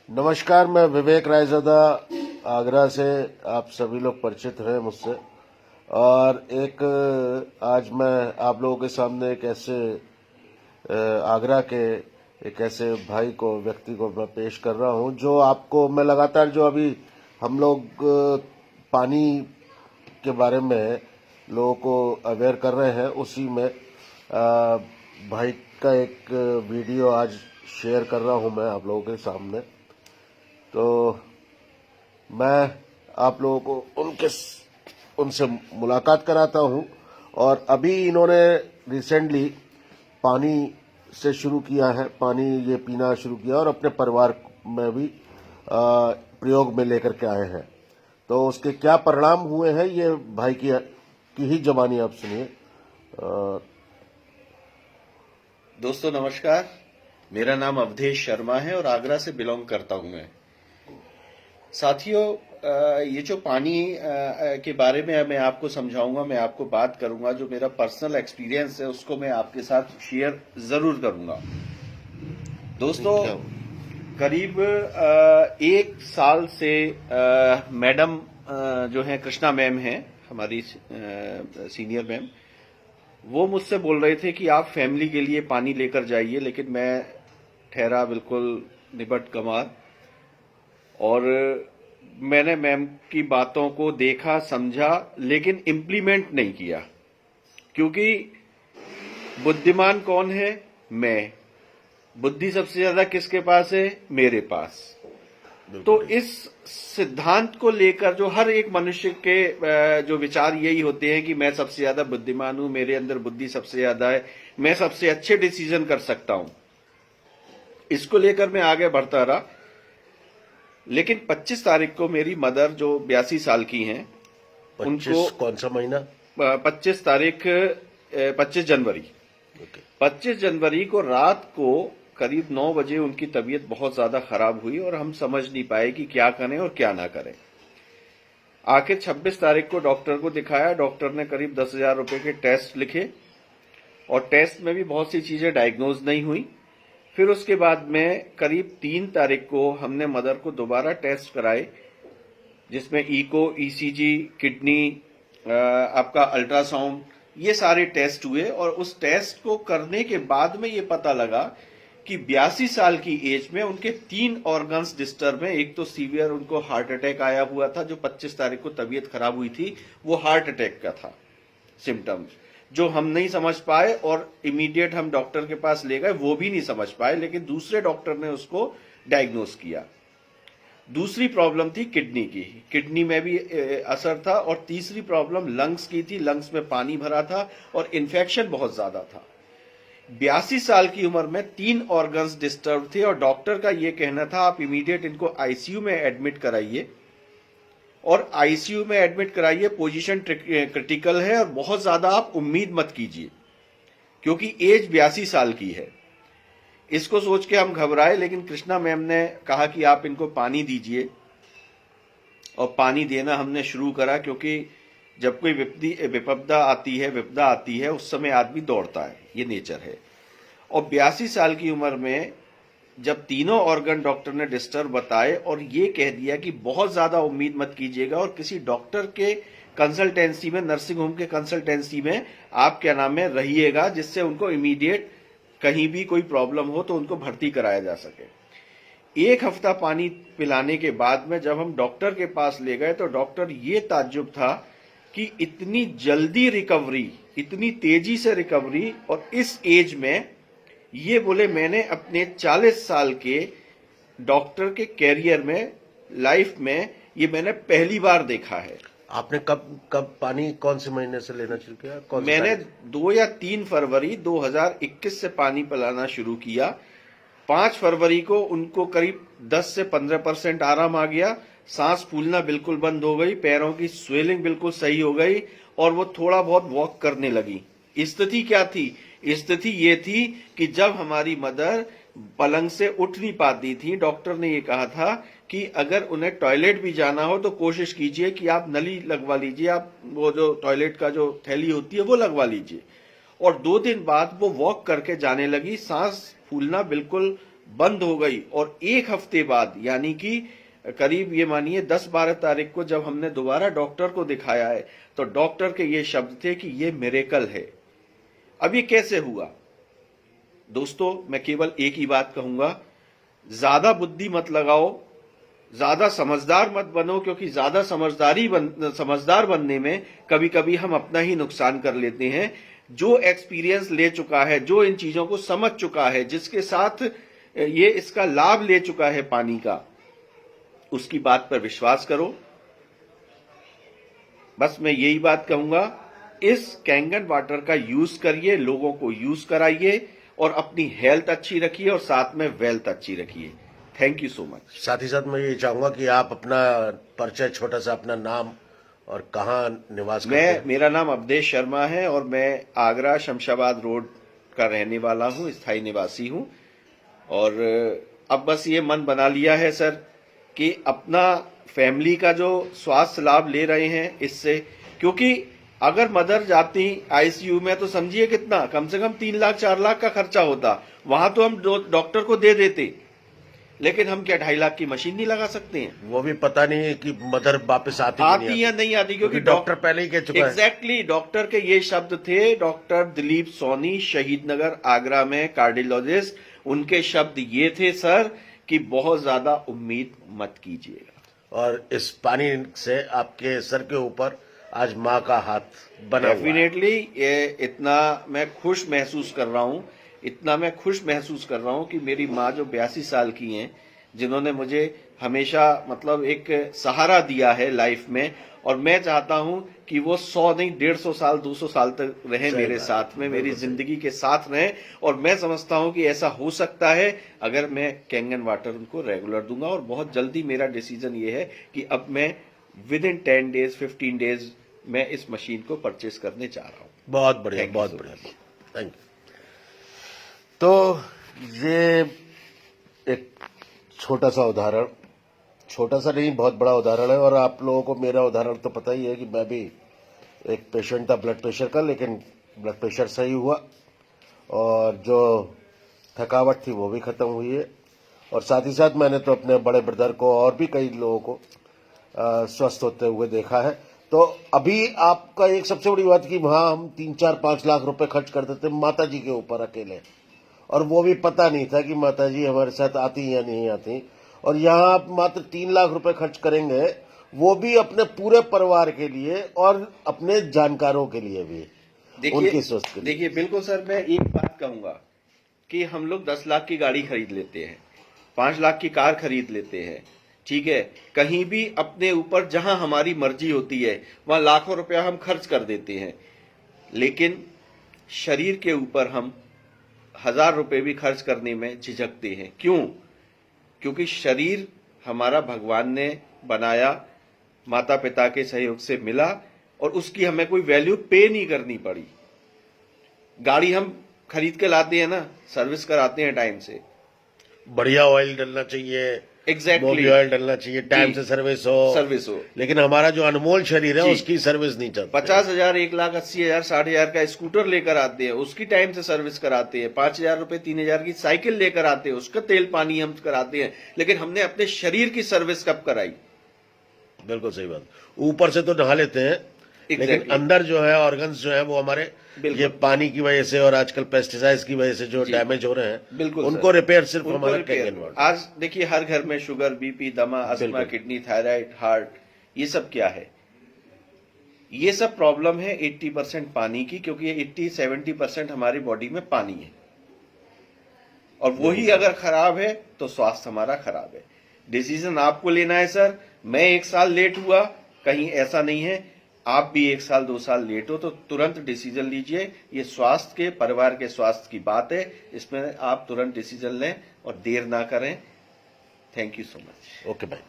नमस्कार, मैं विवेक रायज़ादा आगरा से। आप सभी लोग परिचित हैं मुझसे। और एक आज मैं आप लोगों के सामने एक ऐसे आगरा के एक ऐसे भाई को, व्यक्ति को मैं पेश कर रहा हूं, जो आपको मैं लगातार जो अभी हम लोग पानी के बारे में लोगों को अवेयर कर रहे हैं, उसी में भाई का एक वीडियो आज शेयर कर रहा हूं मैं आप लोगों के सामने। तो मैं आप लोगों को उनसे मुलाकात कराता हूं। और अभी इन्होंने रिसेंटली पानी से शुरू किया है, पानी ये पीना शुरू किया और अपने परिवार में भी प्रयोग में लेकर के आए हैं। तो उसके क्या परिणाम हुए हैं, ये भाई की ही जबानी आप सुनिए। दोस्तों नमस्कार, मेरा नाम अवधेश शर्मा है और आगरा से बिलोंग करता हूं मैं। साथियों, ये जो पानी के बारे में मैं आपको समझाऊंगा, मैं आपको बात करूंगा, जो मेरा पर्सनल एक्सपीरियंस है उसको मैं आपके साथ शेयर जरूर करूंगा। दोस्तों, करीब 1 साल से मैडम जो है कृष्णा मैम है, हमारी सीनियर मैम, वो मुझसे बोल रहे थे कि आप फैमिली के लिए पानी लेकर जाइए, लेकिन मैं ठहरा बिल्कुल निबट गंवार। और मैंने मैम की बातों को देखा, समझा, लेकिन इम्प्लीमेंट नहीं किया। क्योंकि बुद्धिमान कौन है? मैं। बुद्धि सबसे ज्यादा किसके पास है? मेरे पास। तो इस सिद्धांत को लेकर जो हर एक मनुष्य के जो विचार यही होते हैं कि मैं सबसे ज्यादा बुद्धिमान हूं, मेरे अंदर बुद्धि सबसे ज्यादा है, मैं सबसे अच्छे डिसीजन कर सकता हूं। इसको लेकर मैं आगे बढ़ता रहा। लेकिन 25 तारीख को मेरी मदर, जो 82 साल की हैं, उनको कौन सा महीना? 25 तारीख 25 जनवरी 25 जनवरी को रात को करीब 9 बजे उनकी तबीयत बहुत ज्यादा खराब हुई और हम समझ नहीं पाए कि क्या करें और क्या ना करें। आखिर 26 तारीख को डॉक्टर को दिखाया। डॉक्टर ने करीब 10,000 रुपए के टेस्ट लिखे और टेस्ट में भी बहुत सी चीजें डायग्नोज नहीं हुई। फिर उसके बाद में करीब 3 तारीख को हमने मदर को दोबारा टेस्ट कराए, जिसमें इको, ईसीजी, किडनी, आपका अल्ट्रासाउंड, ये सारे टेस्ट हुए। और उस टेस्ट को करने के बाद में ये पता लगा कि 82 साल की एज में उनके 3 ऑर्गन्स डिस्टर्ब हैं। एक तो सीवियर उनको हार्ट अटैक आया हुआ था, जो 25 तारीख को तबीयत खराब हुई थी, वो हार्ट अटैक का था सिम्टम्स, जो हम नहीं समझ पाए और इमीडिएट हम डॉक्टर के पास ले गए, वो भी नहीं समझ पाए, लेकिन दूसरे डॉक्टर ने उसको डायग्नोस किया। दूसरी प्रॉब्लम थी किडनी की, किडनी में भी असर था। और तीसरी प्रॉब्लम लंग्स की थी, लंग्स में पानी भरा था और इन्फेक्शन बहुत ज्यादा था। 82 साल की उम्र में 3 ऑर्गन्स डिस्टर्ब थे और डॉक्टर का यह कहना था आप इमीडिएट इनको आईसीयू में एडमिट कराइए, और आईसीयू में एडमिट कराइए, पोजीशन क्रिटिकल है और बहुत ज्यादा आप उम्मीद मत कीजिए, क्योंकि एज 82 साल की है। इसको सोच के हम घबराए, लेकिन कृष्णा मैम ने कहा कि आप इनको पानी दीजिए, और पानी देना हमने शुरू करा। क्योंकि जब कोई विपदा आती है, उस समय आदमी दौड़ता है, ये नेचर है। और 82 साल की उम्र में जब तीनों ऑर्गन डॉक्टर ने डिस्टर्ब बताए और ये कह दिया कि बहुत ज्यादा उम्मीद मत कीजिएगा, और किसी डॉक्टर के कंसल्टेंसी में, नर्सिंग होम के कंसल्टेंसी में आप क्या नाम है रहिएगा, जिससे उनको इमीडिएट कहीं भी कोई प्रॉब्लम हो तो उनको भर्ती कराया जा सके। 1 हफ्ता पानी पिलाने के बाद में जब हम डॉक्टर के पास ले गए, तो डॉक्टर ये ताज्जुब था कि इतनी जल्दी रिकवरी, इतनी तेजी से रिकवरी, और इस एज में। ये बोले मैंने अपने 40 साल के डॉक्टर के कैरियर में, लाइफ में, ये मैंने पहली बार देखा है। आपने कब पानी कौन से महीने से लेना शुरू किया? मैंने 2 या 3 फरवरी 2021 से पानी पिलाना शुरू किया। 5 फरवरी को उनको करीब 10 से 15% आराम आ गया, सांस फूलना बिल्कुल बंद हो गई, पैरों की स्वेलिंग बिल्कुल सही हो गई, और वो थोड़ा बहुत वॉक करने लगी। स्थिति क्या थी? स्थिति ये थी कि जब हमारी मदर पलंग से उठ नहीं पाती थी, डॉक्टर ने ये कहा था कि अगर उन्हें टॉयलेट भी जाना हो तो कोशिश कीजिए कि आप नली लगवा लीजिए, आप वो जो टॉयलेट का जो थैली होती है वो लगवा लीजिए। और 2 दिन बाद वो वॉक करके जाने लगी, सांस फूलना बिल्कुल बंद हो गई और एक हफ्ते बाद यानी कि करीब ये मानिए 10-12 तारीख को जब हमने दोबारा डॉक्टर को दिखाया है तो डॉक्टर के ये शब्द थे कि ये मिरेकल है। अब ये कैसे हुआ? दोस्तों, मैं केवल एक ही बात कहूंगा, ज्यादा बुद्धि मत लगाओ, ज्यादा समझदार मत बनो, क्योंकि ज्यादा समझदार बनने में कभी कभी हम अपना ही नुकसान कर लेते हैं। जो एक्सपीरियंस ले चुका है, जो इन चीजों को समझ चुका है, जिसके साथ ये इसका लाभ ले चुका है पानी का, उसकी बात पर विश्वास करो। बस मैं यही बात कहूंगा, इस कैंगन वाटर का यूज करिए, लोगों को यूज कराइए और अपनी हेल्थ अच्छी रखिए और साथ में वेल्थ अच्छी रखिए। Thank you so much. साथ ही साथ मैं ये चाहूंगा कि आप अपना परिचय, छोटा सा अपना नाम और कहाँ निवास करते हैं। मेरा नाम अवधेश शर्मा है और मैं आगरा शमशाबाद रोड का रहने वाला हूँ, स्थायी निवासी हूँ। और अब बस ये मन बना लिया है सर कि अपना फैमिली का जो स्वास्थ्य लाभ ले रहे हैं इससे, क्योंकि अगर मदर जाती आईसीयू में तो समझिए कितना, कम से कम 3 लाख 4 लाख का खर्चा होता। वहां तो हम डॉक्टर को दे देते, लेकिन हम क्या 2.5 लाख की मशीन नहीं लगा सकते हैं? वो भी पता नहीं है कि मदर वापस आती या नहीं आती, क्योंकि डॉक्टर पहले ही कह चुका है। एग्जैक्टली, डॉक्टर के ये शब्द थे, डॉक्टर दिलीप सोनी, शहीद नगर आगरा में कार्डियोलॉजिस्ट, उनके शब्द ये थे सर कि बहुत ज्यादा उम्मीद मत कीजिएगा। और इस पानी से आपके सर के ऊपर आज माँ का हाथ बना हुआ है। डेफिनेटली ये इतना मैं खुश महसूस कर रहा हूं कि मेरी माँ जो 82 साल की हैं, जिन्होंने मुझे हमेशा मतलब एक सहारा दिया है लाइफ में, और मैं चाहता हूं कि वो 100 नहीं 150 साल 200 साल तक रहें मेरे साथ में, मेरी जिंदगी के साथ रहें। और मैं समझता हूं कि ऐसा हो सकता है अगर मैं कैंगन वाटर उनको रेगुलर दूंगा। और बहुत जल्दी मेरा डिसीजन ये है कि अब मैं विद इन 10 डेज 15 डेज मैं इस मशीन को परचेस करने जा रहा हूं। बहुत बढ़िया, बहुत बढ़िया, थैंक यू। तो ये एक छोटा सा उदाहरण, छोटा सा नहीं बहुत बड़ा उदाहरण है। और आप लोगों को मेरा उदाहरण तो पता ही है कि मैं भी एक पेशेंट था ब्लड प्रेशर का, लेकिन ब्लड प्रेशर सही हुआ और जो थकावट थी वो भी खत्म हुई है। और साथ ही साथ मैंने तो अपने बड़े ब्रदर को और भी कई लोगों को स्वस्थ होते हुए देखा है। तो अभी आपका एक सबसे बड़ी बात कि वहां हम 3-4-5 लाख रुपए खर्च कर देते माता जी के ऊपर अकेले, और वो भी पता नहीं था कि माता जी हमारे साथ आती या नहीं आती। और यहाँ आप मात्र 3 लाख रुपए खर्च करेंगे, वो भी अपने पूरे परिवार के लिए और अपने जानकारों के लिए भी, उनके स्वस्थ के लिए। देखिए बिल्कुल सर, मैं एक बात कहूंगा कि हम लोग 10 लाख की गाड़ी खरीद लेते हैं, 5 लाख की कार खरीद लेते हैं, ठीक है, कहीं भी अपने ऊपर जहां हमारी मर्जी होती है वहां लाखों रुपया हम खर्च कर देते हैं। लेकिन शरीर के ऊपर हम 1000 रुपए भी खर्च करने में झिझकते हैं। क्यों? क्योंकि शरीर हमारा भगवान ने बनाया, माता पिता के सहयोग से मिला, और उसकी हमें कोई वैल्यू पे नहीं करनी पड़ी। गाड़ी हम खरीद के लाते हैं ना, सर्विस कराते हैं टाइम से, बढ़िया ऑयल डलना चाहिए, एग्जैक्टली ऑयल डलना चाहिए, टाइम से सर्विस हो। लेकिन हमारा जो अनमोल शरीर है उसकी सर्विस नहीं चलती। 50,000, 1,80,000, 60,000 का स्कूटर लेकर आते हैं, उसकी टाइम से सर्विस कराते हैं। 5,000 रुपए 3,000 की साइकिल लेकर आते हैं, उसका तेल पानी हम कराते हैं। लेकिन हमने अपने शरीर की सर्विस कब कराई? बिल्कुल सही बात। ऊपर से तो नहा लेते हैं, लेकिन अंदर जो है ऑर्गन्स जो है वो हमारे ये पानी की वजह से और आजकल पेस्टिसाइड्स की वजह से जो डैमेज हो रहे हैं, बिल्कुल उनको रिपेयर सिर्फ हमारा कैंगन वाटर। आज देखिए हर घर में शुगर, बीपी, दमा, अस्थमा, किडनी, थायराइड, हार्ट, ये सब क्या है? ये सब प्रॉब्लम है 80% पानी की, क्योंकि 80-70% हमारी बॉडी में पानी है, और वही अगर खराब है तो स्वास्थ्य हमारा खराब है। डिसीजन आपको लेना है सर। मैं 1 साल लेट हुआ, कहीं ऐसा नहीं है, आप भी 1 साल 2 साल लेट हो तो तुरंत डिसीजन लीजिए। ये स्वास्थ्य के, परिवार के स्वास्थ्य की बात है, इसमें आप तुरंत डिसीजन लें और देर ना करें। Thank you so much. Okay भाई,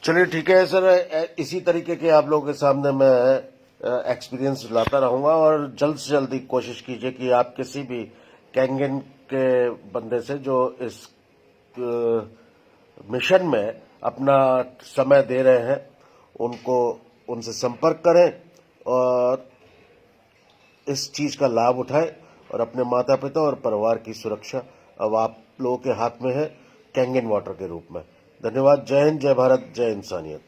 चलिए ठीक है सर। इसी तरीके के आप लोगों के सामने मैं एक्सपीरियंस लाता रहूंगा, और जल्द से जल्द कोशिश कीजिए कि आप किसी भी कैंगन के बंदे से जो इस मिशन में अपना समय दे रहे हैं उनसे संपर्क करें और इस चीज का लाभ उठाएं और अपने माता पिता और परिवार की सुरक्षा अब आप लोगों के हाथ में है, कैंगन वाटर के रूप में। धन्यवाद। जय हिंद, जय भारत, जय इंसानियत।